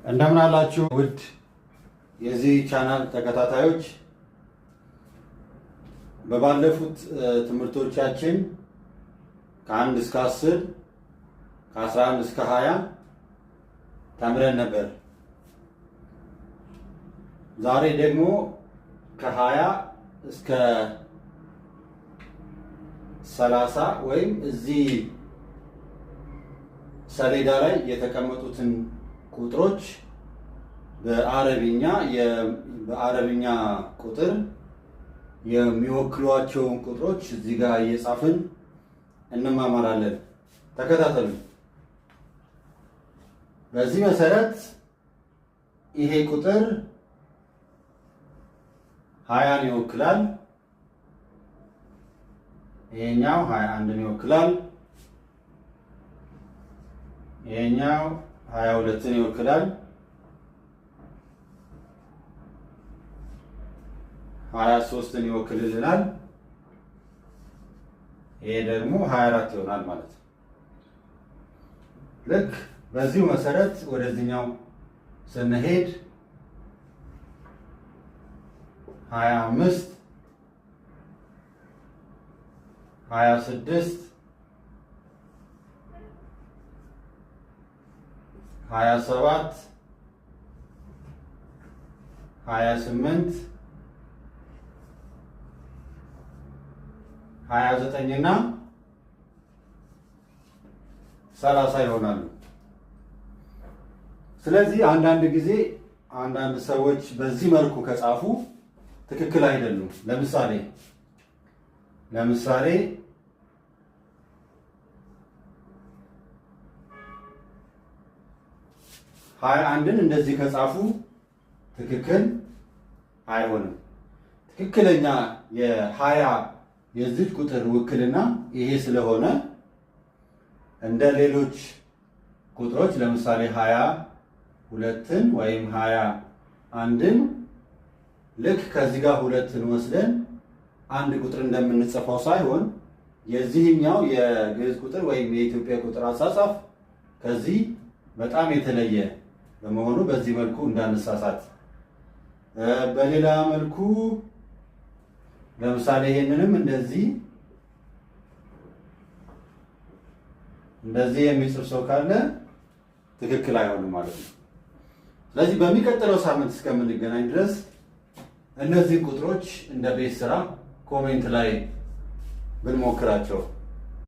እንደምን አላችሁ ውድ የዚህ ቻናል ተከታታዮች። በባለፉት ትምህርቶቻችን ከ1 እስከ 10 ከ11 እስከ 20 ተምረን ነበር። ዛሬ ደግሞ ከ20 እስከ 30 ወይም እዚህ ሰሌዳ ላይ የተቀመጡትን ቁጥሮች በአረብኛ ቁጥር የሚወክሏቸውን ቁጥሮች እዚህ ጋር እየጻፍን እንማማራለን። ተከታተሉ። በዚህ መሰረት ይሄ ቁጥር 20ን ይወክላል። ይሄኛው 21ን ይወክላል። ይሄኛው 22ን ይወክላል። 23ን ይወክልልናል። ይሄ ደግሞ 24 ይሆናል ማለት ነው። ልክ በዚሁ መሰረት ወደዚህኛው ስንሄድ 25 26 27 28 29 እና 30 ይሆናሉ። ስለዚህ አንዳንድ ጊዜ አንዳንድ ሰዎች በዚህ መልኩ ከጻፉ ትክክል አይደሉም። ለምሳሌ 21ን እንደዚህ ከጻፉ ትክክል አይሆንም። ትክክለኛ የ20 የዚህ ቁጥር ውክልና ይሄ ስለሆነ እንደ ሌሎች ቁጥሮች ለምሳሌ 22ን ወይም 21ን ልክ ከዚህ ጋር 2ን ወስደን አንድ ቁጥር እንደምንጽፈው ሳይሆን የዚህኛው የግዕዝ ቁጥር ወይም የኢትዮጵያ ቁጥር አጻጻፍ ከዚህ በጣም የተለየ በመሆኑ በዚህ መልኩ እንዳንሳሳት። በሌላ መልኩ ለምሳሌ ይሄንንም እንደዚህ የሚጽፍ ሰው ካለ ትክክል አይሆንም ማለት ነው። ስለዚህ በሚቀጥለው ሳምንት እስከምንገናኝ ድረስ እነዚህ ቁጥሮች እንደ ቤት ስራ ኮሜንት ላይ ብንሞክራቸው